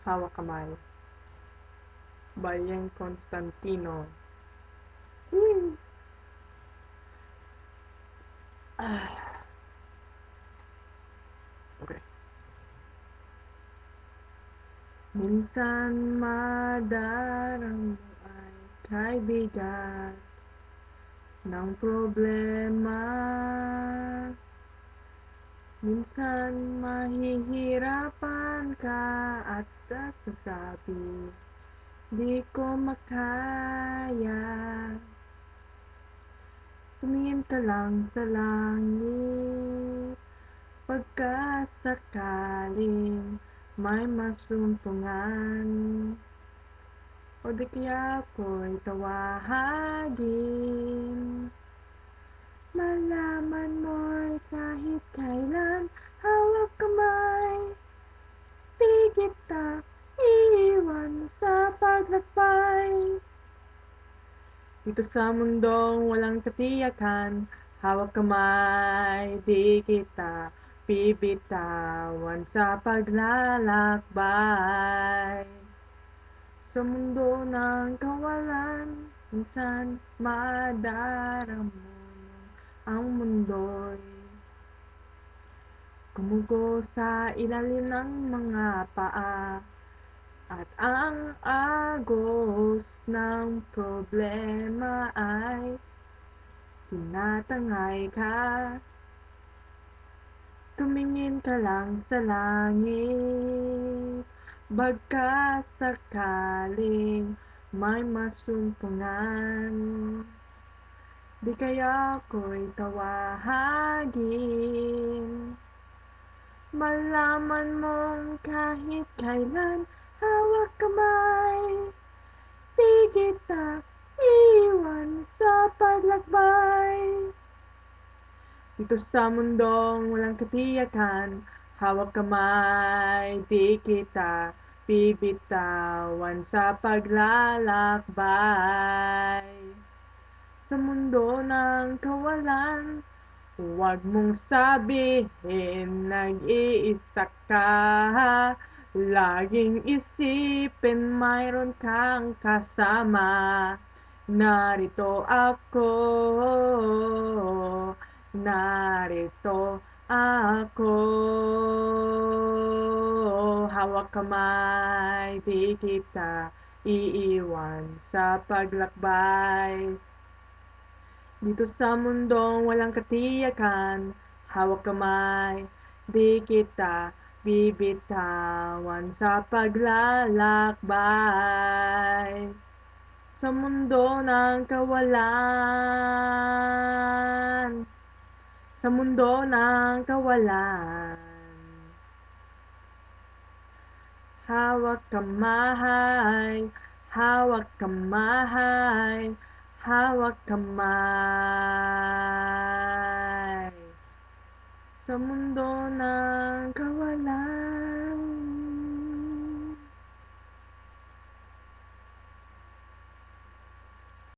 Hawak Kamay by Yang Constantino. Okay. Minsan madarang mo ay kay bigat ng problema. Minsan mahihirapan ka at sasabi, di ko makaya. Tumingin ka lang sa langit, pagkasakaling may masumpungan, o di kaya ako'y tawahagin. Malaman mo'y kahit kailan, hawak kamay, di kita iiwan sa paglakbay. Dito sa mundong walang katiyakan, hawak kamay, di kita bibitawan sa paglalakbay. Sa mundo ng kawalan, minsan madarama ang mundo'y gumugo sa ilalim ng mga paa, at ang agos ng problema ay tinatangay ka. Tumingin ka lang sa langit, bagkas sakaling may masumpungan, di kaya ako'y tawahagin. Malaman mong kahit kailan, hawak kamay, di kita iwan sa paglakbay. Dito sa mundong walang katiyakan, hawak kamay, di kita bibitawan sa paglalakbay. Sa mundo ng kawalan, huwag mong sabihin nag-iisa ka. Laging isipin mayroon kang kasama. Narito ako, narito ako. Hawak kamay, di kita iiwan sa paglakbay. Dito sa mundong walang katiyakan, hawak kamay, di kita bibitawan sa paglalakbay. Sa mundo ng kawalan, sa mundo ng kawalan, hawak kamay, hawak kamay, hawak kamay. Sa mundo ng kawalan.